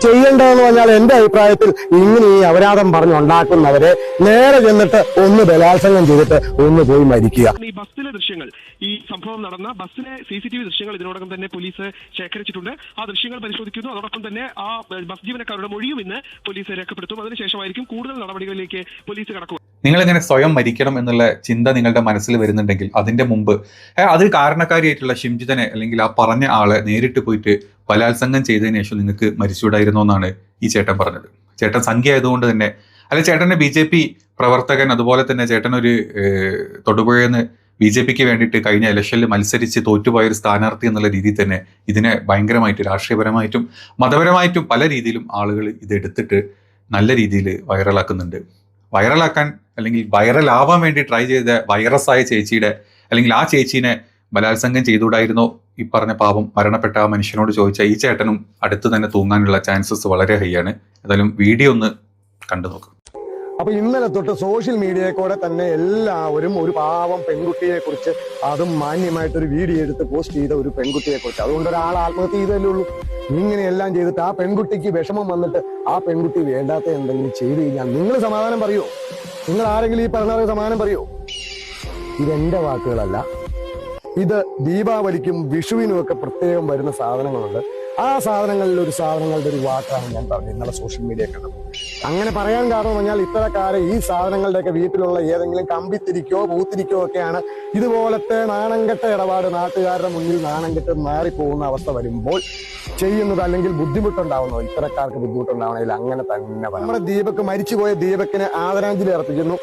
ചെയ്യേണ്ടതെന്ന് പറഞ്ഞാൽ എന്റെ അഭിപ്രായത്തിൽ ഇങ്ങനെ ഈ അപരാധം പറഞ്ഞുണ്ടാക്കുന്നവരെ നേരെ ചെന്നിട്ട് ഒന്ന് ബലാത്സംഗം ചെയ്തിട്ട് ഒന്ന് പോയി മരിക്കുക. ഈ ബസ്സിലെ ദൃശ്യങ്ങൾ, ഈ സംഭവം നടന്ന ബസ്സിലെ CCTV ദൃശ്യങ്ങൾ ഇതിനോടകം തന്നെ പോലീസ് ശേഖരിച്ചിട്ടുണ്ട്. ആ ദൃശ്യങ്ങൾ പരിശോധിക്കുന്നു. അതോടൊപ്പം തന്നെ ആ ബസ് ജീവനക്കാരുടെ മൊഴിയും ഇന്ന് പോലീസ് രേഖപ്പെടുത്തും. അതിനുശേഷമായിരിക്കും കൂടുതൽ നടപടികളിലേക്ക് പോലീസ് കടക്കുക. നിങ്ങളിങ്ങനെ സ്വയം മരിക്കണം എന്നുള്ള ചിന്ത നിങ്ങളുടെ മനസ്സിൽ വരുന്നുണ്ടെങ്കിൽ അതിന്റെ മുമ്പ് അത് കാരണക്കാരിയായിട്ടുള്ള ഷിംജിതനെ അല്ലെങ്കിൽ ആ പറഞ്ഞ ആളെ നേരിട്ട് പോയിട്ട് ബലാത്സംഗം ചെയ്തതിനു ശേഷം നിങ്ങൾക്ക് മരിച്ചുകൂടായിരുന്നോ എന്നാണ് ഈ ചേട്ടൻ പറഞ്ഞത്. ചേട്ടൻ സംഖ്യ ആയതുകൊണ്ട് തന്നെ, അല്ലെ ചേട്ടന്റെ BJP പ്രവർത്തകൻ, അതുപോലെ തന്നെ ചേട്ടൻ ഒരു തൊടുപുഴയെന്ന് BJPക്ക് വേണ്ടിയിട്ട് കഴിഞ്ഞ ഇലക്ഷനിൽ മത്സരിച്ച് തോറ്റുപോയ ഒരു സ്ഥാനാർത്ഥി എന്നുള്ള രീതിയിൽ തന്നെ ഇതിനെ ഭയങ്കരമായിട്ട് രാഷ്ട്രീയപരമായിട്ടും മതപരമായിട്ടും പല രീതിയിലും ആളുകൾ ഇതെടുത്തിട്ട് നല്ല രീതിയിൽ വൈറലാക്കുന്നുണ്ട്. വൈറലാക്കാൻ അല്ലെങ്കിൽ വൈറലാവാൻ വേണ്ടി ട്രൈ ചെയ്ത വൈറസായ ചേച്ചിയുടെ അല്ലെങ്കിൽ ആ ചേച്ചീനെ ബലാത്സംഗം ചെയ്തുകൂടായിരുന്നോ ഈ പറഞ്ഞ പാവം മരണപ്പെട്ട ആ മനുഷ്യനോട് ചോദിച്ചാൽ ഈ ചേട്ടനും അടുത്ത് തന്നെ തൂങ്ങാനുള്ള ചാൻസസ് വളരെ ഹൈ ആണ്. ഏതായാലും വീഡിയോ ഒന്ന് കണ്ടു നോക്കും. അപ്പൊ ഇന്നലെ തൊട്ട് സോഷ്യൽ മീഡിയയിൽ കൂടെ തന്നെ എല്ലാവരും ഒരു പാവം പെൺകുട്ടിയെ കുറിച്ച്, അതും മാന്യമായിട്ടൊരു വീഡിയോ എടുത്ത് പോസ്റ്റ് ചെയ്ത ഒരു പെൺകുട്ടിയെ കുറിച്ച്, അതുകൊണ്ട് ഒരാൾ ആത്മഹത്യ ചെയ്തല്ലേ ഉള്ളൂ. ഇങ്ങനെയെല്ലാം ചെയ്തിട്ട് ആ പെൺകുട്ടിക്ക് വിഷമം വന്നിട്ട് ആ പെൺകുട്ടി വേണ്ടാത്ത എന്തെങ്കിലും ചെയ്തു കഴിഞ്ഞാൽ നിങ്ങൾ സമാധാനം പറയോ? നിങ്ങൾ ആരെങ്കിലും ഈ പറഞ്ഞവരെ സമാധാനം പറയോ? ഇതെന്റെ വാക്കുകളല്ല, ഇത് ദീപാവലിക്കും വിഷുവിനും ഒക്കെ പ്രത്യേകം വരുന്ന സാധനങ്ങളുണ്ട്. ആ സാധനങ്ങളുടെ ഒരു വാക്കാണ് ഞാൻ പറഞ്ഞത് ഇന്നലെ സോഷ്യൽ മീഡിയ കണ്ടത്. അങ്ങനെ പറയാൻ കാരണം പറഞ്ഞാൽ ഇത്തരക്കാരെ ഈ സാധനങ്ങളുടെയൊക്കെ വീട്ടിലുള്ള ഏതെങ്കിലും കമ്പിത്തിരിക്കോ പൂത്തിരിക്കോ ഒക്കെയാണ് ഇതുപോലത്തെ നാണംകെട്ട ഇടപാട് നാട്ടുകാരുടെ മുന്നിൽ നാണംകെട്ട് മാറിപ്പോകുന്ന അവസ്ഥ വരുമ്പോൾ ചെയ്യുന്നത്, അല്ലെങ്കിൽ ബുദ്ധിമുട്ടുണ്ടാവുന്നോ, ഇത്തരക്കാർക്ക് ബുദ്ധിമുട്ടുണ്ടാവണമെങ്കിൽ അങ്ങനെ തന്നെ നമ്മുടെ ദീപക്, മരിച്ചുപോയ ദീപക്കിന് ആദരാഞ്ജലി അർപ്പിക്കുന്നു.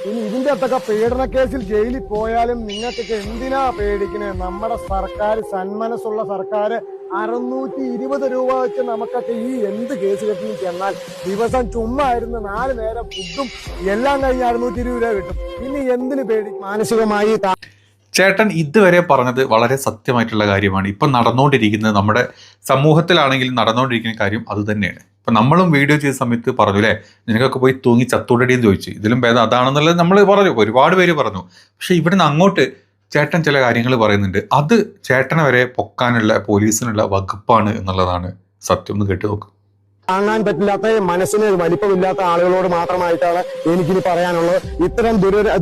ഇനി ഇതിന്റെ അകത്തൊക്കെ പീഡന കേസിൽ ജയിലിൽ പോയാലും നിങ്ങൾക്കൊക്കെ എന്തിനാ പേടിക്കണേ? നമ്മുടെ സർക്കാർ, സന്മനസ്സുള്ള സർക്കാർ 620 രൂപ വെച്ച് നമുക്കൊക്കെ ഈ എന്ത് കേസ് കെട്ടിയും ചെന്നാൽ ദിവസം ചുമ്മാ ഇരുന്ന് 4 നേരം ഫുഡും എല്ലാം കഴിഞ്ഞ് 620 രൂപ കിട്ടും. ഇനി എന്തിനു പേടി? മാനസികമായി ചേട്ടൻ ഇതുവരെ പറഞ്ഞത് വളരെ സത്യമായിട്ടുള്ള കാര്യമാണ്. ഇപ്പം നടന്നുകൊണ്ടിരിക്കുന്നത്, നമ്മുടെ സമൂഹത്തിലാണെങ്കിലും നടന്നുകൊണ്ടിരിക്കുന്ന കാര്യം അത് തന്നെയാണ്. ഇപ്പം നമ്മളും വീഡിയോ ചെയ്ത സമയത്ത് പറഞ്ഞു അല്ലേ, നിനക്കൊക്കെ പോയി തൂങ്ങി ചത്തൂടടിയെന്ന് ചോദിച്ചു. ഇതിലും ഭേദം അതാണെന്നുള്ളത് നമ്മൾ പറഞ്ഞു, ഒരുപാട് പേര് പറഞ്ഞു. പക്ഷെ ഇവിടുന്ന് അങ്ങോട്ട് ചേട്ടൻ ചില കാര്യങ്ങൾ പറയുന്നുണ്ട്. അത് ചേട്ടനെ വരെ പൊക്കാനുള്ള പോലീസിനുള്ള വകുപ്പാണ് എന്നുള്ളതാണ് സത്യം. ഒന്ന് കേട്ട് നോക്കും. താങ്ങാൻ പറ്റില്ലാത്ത, മനസ്സിന് വലിപ്പമില്ലാത്ത ആളുകളോട് മാത്രമായിട്ടാണ് എനിക്കിനി പറയാനുള്ളത്. ഇത്തരം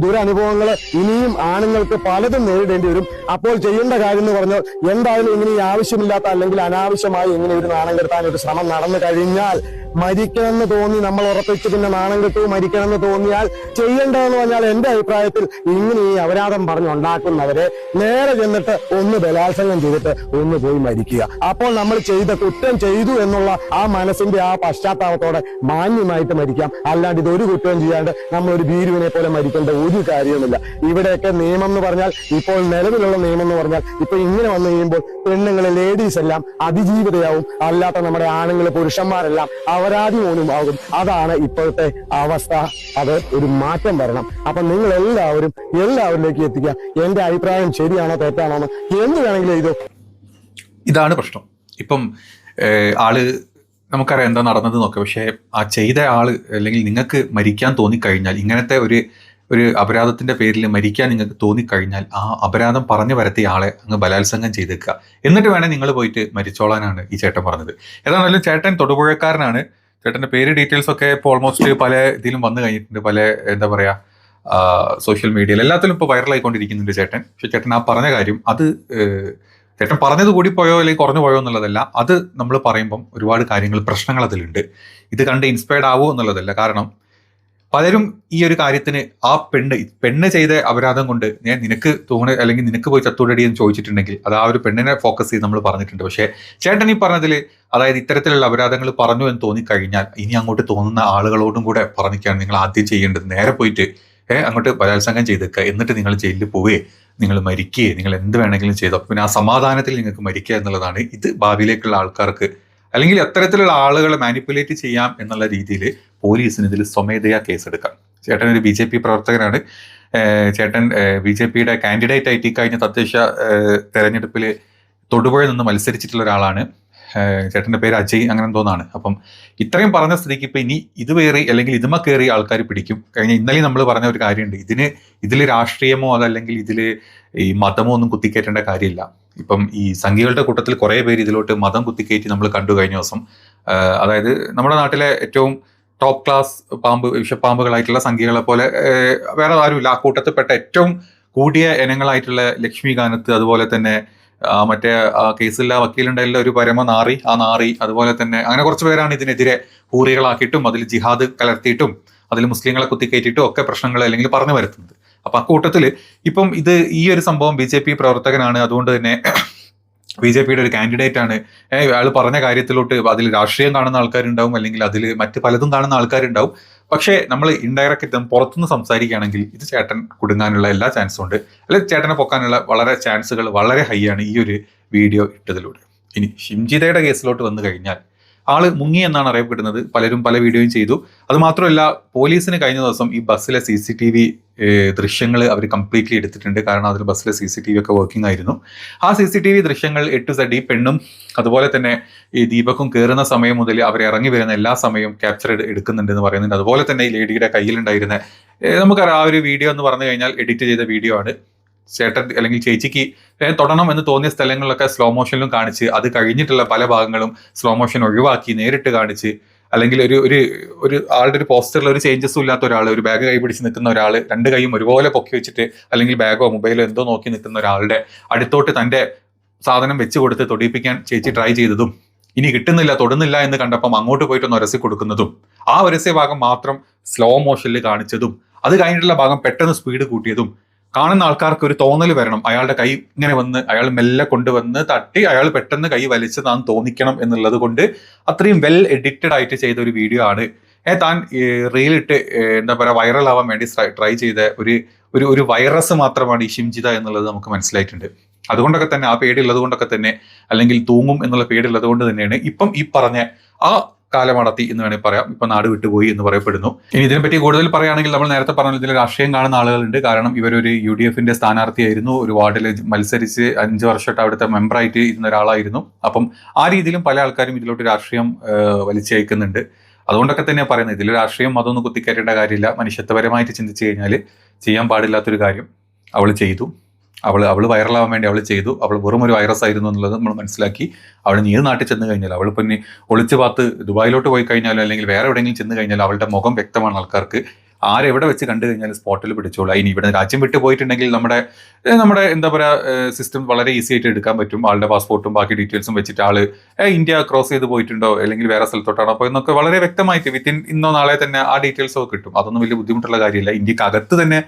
ദുരനുഭവങ്ങൾ ഇനിയും ആണുങ്ങൾക്ക് പലതും നേരിടേണ്ടി വരും. അപ്പോൾ ചെയ്യേണ്ട കാര്യം എന്ന് പറഞ്ഞാൽ എന്തായാലും ഇങ്ങനെ ഈ ആവശ്യമില്ലാത്ത അല്ലെങ്കിൽ അനാവശ്യമായി ഇങ്ങനെ ഒരു നാണം കെടുത്താൻ ഒരു ശ്രമം നടന്നു കഴിഞ്ഞാൽ, മരിക്കണമെന്ന് തോന്നി നമ്മൾ ഉറപ്പിച്ച് പിന്നെ നാണം കെട്ടു മരിക്കണമെന്ന് തോന്നിയാൽ ചെയ്യേണ്ടതെന്ന് പറഞ്ഞാൽ എന്റെ അഭിപ്രായത്തിൽ ഇങ്ങനെ ഈ അപരാധം പറഞ്ഞുണ്ടാക്കുന്നവരെ നേരെ ചെന്നിട്ട് ഒന്ന് ബലാത്സംഗം ചെയ്തിട്ട് ഒന്ന് പോയി മരിക്കുക. അപ്പോൾ നമ്മൾ ചെയ്ത കുറ്റം ചെയ്തു എന്നുള്ള ആ മനസ്സിന്റെ ആ പശ്ചാത്താപത്തോടെ മാന്യമായിട്ട് മരിക്കാം. അല്ലാണ്ട് ഇതൊരു കുറ്റവും ചെയ്യാണ്ട് നമ്മൾ ഒരു ഭീരുവിനെ പോലെ മരിക്കേണ്ട ഒരു കാര്യവുമില്ല. ഇവിടെയൊക്കെ നിയമം എന്ന് പറഞ്ഞാൽ, ഇപ്പോൾ നിലവിലുള്ള നിയമം എന്ന് പറഞ്ഞാൽ, ഇപ്പൊ ഇങ്ങനെ വന്നു കഴിയുമ്പോൾ പെണ്ണുങ്ങളെ, ലേഡീസ് എല്ലാം അതിജീവിതയാവും. അല്ലാത്ത നമ്മുടെ ആണുങ്ങൾ, പുരുഷന്മാരെല്ലാം അപരാധി പോലും ആകും. അതാണ് ഇപ്പോഴത്തെ അവസ്ഥ. അത് ഒരു മാറ്റം വരണം. അപ്പൊ നിങ്ങൾ എല്ലാവരിലേക്ക് എത്തിക്കുക. എന്റെ അഭിപ്രായം ശരിയാണോ തെറ്റാണോ എന്ന് എന്ത് വേണമെങ്കിലും എഴുതോ. ഇതാണ് പ്രശ്നം. ഇപ്പം ആള് നമുക്കറിയാം എന്താ നടന്നത് നോക്കാം. പക്ഷേ ആ ചെയ്ത ആള് അല്ലെങ്കിൽ നിങ്ങൾക്ക് മരിക്കാൻ തോന്നിക്കഴിഞ്ഞാൽ, ഇങ്ങനത്തെ ഒരു അപരാധത്തിന്റെ പേരിൽ മരിക്കാൻ നിങ്ങൾക്ക് തോന്നിക്കഴിഞ്ഞാൽ, ആ അപരാധം പറഞ്ഞു വരത്തിയ ആളെ അങ്ങ് ബലാത്സംഗം ചെയ്തേക്കുക. എന്നിട്ട് വേണേൽ നിങ്ങൾ പോയിട്ട് മരിച്ചോളാനാണ് ഈ ചേട്ടൻ പറഞ്ഞത്. ഏതാണെങ്കിലും ചേട്ടൻ തൊടുപുഴക്കാരനാണ്. ചേട്ടന്റെ പേര് ഡീറ്റെയിൽസ് ഒക്കെ ഇപ്പോൾ ഓൾമോസ്റ്റ് പല ഇതിലും വന്നു കഴിഞ്ഞിട്ടുണ്ട്. പല എന്താ പറയാ, സോഷ്യൽ മീഡിയയിൽ എല്ലാത്തിലും ഇപ്പോൾ വൈറലായിക്കൊണ്ടിരിക്കുന്നുണ്ട് ചേട്ടൻ. പക്ഷെ ചേട്ടൻ ആ പറഞ്ഞ കാര്യം, അത് ചേട്ടൻ പറഞ്ഞത് കൂടി പോയോ അല്ലെങ്കിൽ കുറഞ്ഞു പോയോ എന്നുള്ളതല്ല. അത് നമ്മൾ പറയുമ്പം ഒരുപാട് കാര്യങ്ങൾ, പ്രശ്നങ്ങൾ അതിലുണ്ട്. ഇത് കണ്ട് ഇൻസ്പയർഡ് ആവുമോ എന്നുള്ളതല്ല. കാരണം പലരും ഈ ഒരു കാര്യത്തിന് ആ പെണ്ണ് ചെയ്ത അപരാധം കൊണ്ട് ഞാൻ നിനക്ക് തോന്നുന്നു അല്ലെങ്കിൽ നിനക്ക് പോയി ചത്തൂടടി എന്ന് ചോദിച്ചിട്ടുണ്ടെങ്കിൽ അത് ആ ഒരു പെണ്ണിനെ ഫോക്കസ് ചെയ്ത് നമ്മൾ പറഞ്ഞിട്ടുണ്ട്. പക്ഷേ ചേട്ടൻ ഈ പറഞ്ഞതിൽ, അതായത് ഇത്തരത്തിലുള്ള അപരാധങ്ങൾ പറഞ്ഞു എന്ന് തോന്നിക്കഴിഞ്ഞാൽ ഇനി അങ്ങോട്ട് തോന്നുന്ന ആളുകളോടും കൂടെ പറഞ്ഞിരിക്കുകയാണ് നിങ്ങൾ ആദ്യം ചെയ്യേണ്ടത്. നേരെ പോയിട്ട് അങ്ങോട്ട് ബലാത്സംഗം ചെയ്തേക്കുക. എന്നിട്ട് നിങ്ങൾ ജയിലിൽ പോവേ, നിങ്ങൾ മരിക്കുകയെ, നിങ്ങൾ എന്ത് വേണമെങ്കിലും ചെയ്തോ. പിന്നെ ആ സമാധാനത്തിൽ നിങ്ങൾക്ക് മരിക്കുക എന്നുള്ളതാണ്. ഇത് ഭാവിയിലേക്കുള്ള ആൾക്കാർക്ക് അല്ലെങ്കിൽ അത്തരത്തിലുള്ള ആളുകളെ മാനിപ്പുലേറ്റ് ചെയ്യാം എന്നുള്ള രീതിയിൽ പോലീസിന് ഇതിൽ സ്വമേധയാ കേസെടുക്കാം. ചേട്ടൻ ഒരു BJP പ്രവർത്തകനാണ്. ചേട്ടൻ BJPയുടെ കാൻഡിഡേറ്റ് ആയിട്ട് കഴിഞ്ഞ തദ്ദേശ തെരഞ്ഞെടുപ്പിൽ തൊടുപുഴയിൽ നിന്ന് മത്സരിച്ചിട്ടുള്ള ഒരാളാണ്. ചേട്ടൻ്റെ പേര് അജയ് അങ്ങനെ എന്തോന്നാണ്. അപ്പം ഇത്രയും പറഞ്ഞ സ്ഥിതിക്ക് ഇപ്പം ഇനി ഇത് കയറി അല്ലെങ്കിൽ ഇതുമ കയറി ആൾക്കാർ പിടിക്കും. കഴിഞ്ഞ ഇന്നലെ നമ്മൾ പറഞ്ഞ ഒരു കാര്യമുണ്ട്, ഇതിൽ രാഷ്ട്രീയമോ അതല്ലെങ്കിൽ ഇതിൽ ഈ മതമോ ഒന്നും കുത്തിക്കയറ്റേണ്ട കാര്യമില്ല. ഇപ്പം ഈ സംഘികളുടെ കൂട്ടത്തിൽ കുറേ പേര് ഇതിലോട്ട് മതം കുത്തിക്കയറ്റി നമ്മൾ കണ്ടു കഴിഞ്ഞ ദിവസം. അതായത് നമ്മുടെ നാട്ടിലെ ഏറ്റവും ടോപ്പ് ക്ലാസ് വിഷപ്പാമ്പുകളായിട്ടുള്ള സംഘികളെ പോലെ വേറെ ആരുമില്ല. ആ കൂട്ടത്തിൽപ്പെട്ട ഏറ്റവും കൂടിയ ഇനങ്ങളായിട്ടുള്ള ലക്ഷ്മികാനത്ത്, അതുപോലെ തന്നെ മറ്റേ കേസില്ല വക്കീലുണ്ടായില്ല ഒരു പരമനാറി, ആ നാറി, അതുപോലെ തന്നെ അങ്ങനെ കുറച്ച് പേരാണ് ഇതിനെതിരെ ഹൂറികളാക്കിയിട്ടും അതിൽ ജിഹാദ് കലർത്തിയിട്ടും അതിൽ മുസ്ലിങ്ങളെ കുത്തിക്കയറ്റിയിട്ടും ഒക്കെ പ്രശ്നങ്ങൾ അല്ലെങ്കിൽ പറഞ്ഞു വരുത്തുന്നത്. അപ്പൊ ആ കൂട്ടത്തിൽ ഇപ്പം ഈ ഒരു സംഭവം BJP പ്രവർത്തകനാണ്, അതുകൊണ്ട് തന്നെ BJPയുടെ ഒരു കാൻഡിഡേറ്റ് ആണ്. അയാൾ പറഞ്ഞ കാര്യത്തിലോട്ട് അതിൽ രാഷ്ട്രീയം കാണുന്ന ആൾക്കാരുണ്ടാവും, അല്ലെങ്കിൽ അതിൽ മറ്റ് പലതും കാണുന്ന ആൾക്കാരുണ്ടാവും. പക്ഷേ നമ്മൾ ഇൻഡയറക്റ്റ് പുറത്തുനിന്ന് സംസാരിക്കുകയാണെങ്കിൽ ഇത് ചേട്ടൻ കുടുങ്ങാനുള്ള എല്ലാ ചാൻസും ഉണ്ട്, അല്ലെങ്കിൽ ചേട്ടനെ പൊക്കാനുള്ള വളരെ ചാൻസുകൾ വളരെ ഹൈ ആണ് ഈ ഒരു വീഡിയോ ഇട്ടതിലൂടെ. ഇനി ഷിംജിതയുടെ കേസിലോട്ട് വന്നു കഴിഞ്ഞാൽ ആള് മുങ്ങി എന്നാണ് അറിയപ്പെടുന്നത്. പലരും പല വീഡിയോയും ചെയ്തു. അത് മാത്രമല്ല, പോലീസിന് കഴിഞ്ഞ ദിവസം ഈ ബസ്സിലെ CCTV ദൃശ്യങ്ങൾ അവർ കംപ്ലീറ്റ്ലി എടുത്തിട്ടുണ്ട്. കാരണം അതിൽ ബസ്സിലെ CCTV ഒക്കെ വർക്കിംഗ് ആയിരുന്നു. ആ CCTV ദൃശ്യങ്ങൾ A to Z ഈ പെണ്ണും അതുപോലെ തന്നെ ഈ ദീപക്കും കയറുന്ന സമയം മുതൽ അവർ ഇറങ്ങി വരുന്ന എല്ലാ സമയവും ക്യാപ്ചർ എടുക്കുന്നുണ്ട് എന്ന് പറയുന്നുണ്ട്. അതുപോലെ തന്നെ ഈ ലേഡിയുടെ കയ്യിലുണ്ടായിരുന്ന നമുക്കറിയാം, ആ ഒരു വീഡിയോ എന്ന് പറഞ്ഞു കഴിഞ്ഞാൽ എഡിറ്റ് ചെയ്ത വീഡിയോ ആണ്. ചേട്ടൻ അല്ലെങ്കിൽ ചേച്ചിക്ക് തൊടണം എന്ന് തോന്നിയ സ്ഥലങ്ങളിലൊക്കെ സ്ലോ മോഷനിലും കാണിച്ച്, അത് കഴിഞ്ഞിട്ടുള്ള പല ഭാഗങ്ങളും സ്ലോ മോഷൻ ഒഴിവാക്കി നേരിട്ട് കാണിച്ച്, അല്ലെങ്കിൽ ഒരു ആളുടെ ഒരു പോസ്റ്ററിൽ ഒരു ചേഞ്ചസും ഇല്ലാത്ത ഒരാൾ, ഒരു ബാഗ് കൈ പിടിച്ച് നിൽക്കുന്ന ഒരാൾ, രണ്ട് കൈയും ഒരുപോലെ പൊക്കി വെച്ചിട്ട് അല്ലെങ്കിൽ ബാഗോ മൊബൈലോ എന്തോ നോക്കി നിൽക്കുന്ന ഒരാളുടെ അടുത്തോട്ട് തന്റെ സാധനം വെച്ച് കൊടുത്ത് തൊടിയിപ്പിക്കാൻ ചേച്ചി ട്രൈ ചെയ്തതും, ഇനി കിട്ടുന്നില്ല തൊടുന്നില്ല എന്ന് കണ്ടപ്പം അങ്ങോട്ട് പോയിട്ടൊന്ന് ഉരസി കൊടുക്കുന്നതും, ആ ഉരസിയ ഭാഗം മാത്രം സ്ലോ മോഷനിൽ കാണിച്ചതും, അത് കഴിഞ്ഞിട്ടുള്ള ഭാഗം പെട്ടെന്ന് സ്പീഡ് കൂട്ടിയതും, കാണുന്ന ആൾക്കാർക്ക് ഒരു തോന്നൽ വരണം അയാളുടെ കൈ ഇങ്ങനെ വന്ന് അയാൾ മെല്ലെ കൊണ്ടുവന്ന് തട്ടി അയാൾ പെട്ടെന്ന് കൈ വലിച്ചതാന്ന് തോന്നിക്കണം എന്നുള്ളത് കൊണ്ട് അത്രയും വെൽ എഡിറ്റഡ് ആയിട്ട് ചെയ്ത ഒരു വീഡിയോ ആണ്. താൻ റീലിട്ട് എന്താ പറയുക വൈറൽ ആവാൻ വേണ്ടി ട്രൈ ചെയ്ത ഒരു വൈറസ് മാത്രമാണ് ഈ ഷിംജിത എന്നുള്ളത് നമുക്ക് മനസ്സിലായിട്ടുണ്ട്. അതുകൊണ്ടൊക്കെ തന്നെ, ആ പേടിയുള്ളത് കൊണ്ടൊക്കെ തന്നെ, അല്ലെങ്കിൽ തൂങ്ങും എന്നുള്ള പേടിയുള്ളത് കൊണ്ട് തന്നെയാണ് ഇപ്പം ഈ പറഞ്ഞ ആ കാലമടത്തി എന്ന് വേണമെങ്കിൽ പറയാം, ഇപ്പൊ നാട് വിട്ടുപോയി എന്ന് പറയപ്പെടുന്നു. ഇനി ഇതിനെപ്പറ്റി കൂടുതൽ പറയുകയാണെങ്കിൽ നമ്മൾ നേരത്തെ പറഞ്ഞ ഇതിൽ രാഷ്ട്രീയം കാണുന്ന ആളുകളുണ്ട്. കാരണം ഇവരൊരു UDFന്റെ സ്ഥാനാർത്ഥിയായിരുന്നു, ഒരു വാർഡിൽ മത്സരിച്ച് 5 വർഷമായിട്ട് അവിടുത്തെ മെമ്പറായിട്ട് ഇരുന്ന ഒരാളായിരുന്നു. അപ്പം ആ രീതിയിലും പല ആൾക്കാരും ഇതിലോട്ട് രാഷ്ട്രീയം വലിച്ചയക്കുന്നുണ്ട്. അതുകൊണ്ടൊക്കെ തന്നെ പറയുന്നത് ഇതിൽ രാഷ്ട്രീയം അതൊന്നും കുത്തിക്കയറ്റേണ്ട കാര്യമില്ല. മനുഷ്യത്വപരമായിട്ട് ചിന്തിച്ചു കഴിഞ്ഞാൽ ചെയ്യാൻ പാടില്ലാത്തൊരു കാര്യം അവൾ ചെയ്തു. അവൾ വൈറലാവാൻ വേണ്ടി അവൾ ചെയ്തു. അവൾ വെറും ഒരു വൈറസ് ആയിരുന്നു എന്നുള്ളത് നമ്മൾ മനസ്സിലാക്കി. അവൾ ഏത് നാട്ടിൽ ചെന്ന് കഴിഞ്ഞാൽ, അവൾ പിന്നെ ഒളിച്ചു പാത്ത് ദുബായിലോട്ട് പോയി കഴിഞ്ഞാലോ അല്ലെങ്കിൽ വേറെ എവിടെയെങ്കിലും ചെന്ന് കഴിഞ്ഞാൽ അവളുടെ മുഖം വ്യക്തമാണ് ആൾക്കാർക്ക്. ആരെവിടെ വെച്ച് കണ്ടു കഴിഞ്ഞാൽ സ്പോട്ടിൽ പിടിച്ചോളൂ. ഇനി ഇവിടെ രാജ്യം വിട്ടു പോയിട്ടുണ്ടെങ്കിൽ നമ്മുടെ എന്താ പറയുക സിസ്റ്റം വളരെ ഈസി ആയിട്ട് എടുക്കാൻ പറ്റും. ആളുടെ പാസ്പോർട്ടും ബാക്കി ഡീറ്റെയിൽസും വെച്ചിട്ട് ആള് ഇന്ത്യ ക്രോസ് ചെയ്ത് പോയിട്ടുണ്ടോ അല്ലെങ്കിൽ വേറെ സ്ഥലത്തോട്ടാണോ പോയെന്നൊക്കെ വളരെ വ്യക്തമായിട്ട് വിത്തിൻ ഇന്നോ നാളെ തന്നെ ആ ഡീറ്റെയിൽസ് ഒക്കെ കിട്ടും. അതൊന്നും വലിയ ബുദ്ധിമുട്ടുള്ള കാര്യമില്ല. ഇന്ത്യക്കകത്ത് തന്നെ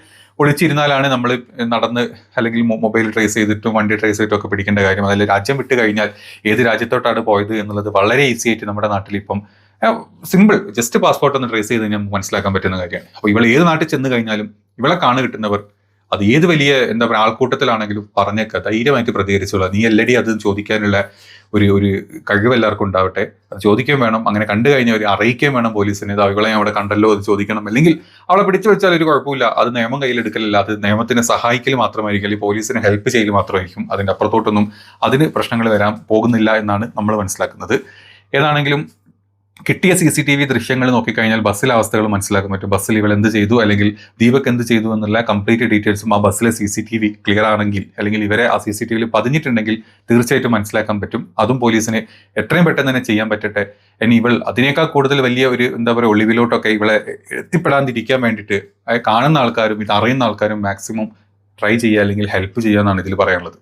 ഒളിച്ചിരുന്നാലാണ് നമ്മൾ നടന്ന് അല്ലെങ്കിൽ മൊബൈൽ ട്രേസ് ചെയ്തിട്ടും വണ്ടി ട്രേസ് ചെയ്തിട്ടും ഒക്കെ പിടിക്കേണ്ട കാര്യം. അതിൽ രാജ്യം വിട്ട് കഴിഞ്ഞാൽ ഏത് രാജ്യത്തോട്ടാണ് പോയത് എന്നുള്ളത് വളരെ ഈസി ആയിട്ട് നമ്മുടെ നാട്ടിൽ ഇപ്പം സിമ്പിൾ ജസ്റ്റ് പാസ്പോർട്ട് ഒന്ന് ട്രേസ് ചെയ്ത് കഴിഞ്ഞാൽ നമുക്ക് മനസ്സിലാക്കാൻ പറ്റുന്ന കാര്യമാണ്. അപ്പോൾ ഇവൾ ഏത് നാട്ടിൽ ചെന്ന് കഴിഞ്ഞാലും ഇവളെ കാണു കിട്ടുന്നവർ അത് ഏത് വലിയ എന്താ പറയുക ആൾക്കൂട്ടത്തിലാണെങ്കിലും പറഞ്ഞേക്കുക, ധൈര്യമായിട്ട് പ്രതികരിച്ചോളാം. നീ എല്ലടി അത് ചോദിക്കാനുള്ള ഒരു കഴിവ് എല്ലാവർക്കും ഉണ്ടാവട്ടെ. അത് ചോദിക്കുകയും വേണം. അങ്ങനെ കണ്ടു കഴിഞ്ഞാൽ ഒരു അറിയിക്കുകയും വേണം പോലീസിന്, ഇവളെ അവിടെ കണ്ടല്ലോ അത് ചോദിക്കണം. അല്ലെങ്കിൽ അവളെ പിടിച്ചു വെച്ചാൽ ഒരു കുഴപ്പമില്ല, അത് നിയമം കയ്യിലെടുക്കലല്ല, അത് നിയമത്തിനെ സഹായിക്കൽ മാത്രമായിരിക്കും, അല്ലെങ്കിൽ പോലീസിനെ ഹെൽപ്പ് ചെയ്യൽ മാത്രമായിരിക്കും. അതിൻ്റെ അപ്പുറത്തോട്ടൊന്നും അതിന് പ്രശ്നങ്ങൾ വരാൻ പോകുന്നില്ല എന്നാണ് നമ്മൾ മനസ്സിലാക്കുന്നത്. ഏതാണെങ്കിലും കിട്ടിയ CCTV ദൃശ്യങ്ങൾ നോക്കിക്കഴിഞ്ഞാൽ ബസ്സിലെ അവസ്ഥകൾ മനസ്സിലാക്കാൻ പറ്റും. ബസ്സിൽ ഇവൾ എന്ത് ചെയ്തു അല്ലെങ്കിൽ ദീപക് എന്ത് ചെയ്തു എന്നുള്ള കംപ്ലീറ്റ് ഡീറ്റെയിൽസും ആ ബസ്സിലെ CCTV ക്ലിയർ ആണെങ്കിൽ, അല്ലെങ്കിൽ ഇവരെ ആ CCTVയിൽ പതിഞ്ഞിട്ടുണ്ടെങ്കിൽ തീർച്ചയായിട്ടും മനസ്സിലാക്കാൻ പറ്റും. അതും പോലീസിന് എത്രയും പെട്ടെന്ന് തന്നെ ചെയ്യാൻ പറ്റട്ടെ. ഇനി ഇവൾ അതിനേക്കാൾ കൂടുതൽ വലിയ ഒരു എന്താ പറയുക ഒളിവിലോട്ടൊക്കെ ഇവളെ എത്തിപ്പെടാതിരിക്കാൻ വേണ്ടിയിട്ട് കാണുന്ന ആൾക്കാരും ഇത് അറിയുന്ന ആൾക്കാരും മാക്സിമം ട്രൈ ചെയ്യുക അല്ലെങ്കിൽ ഹെൽപ്പ് ചെയ്യുക എന്നാണ് ഇതിൽ പറയാനുള്ളത്.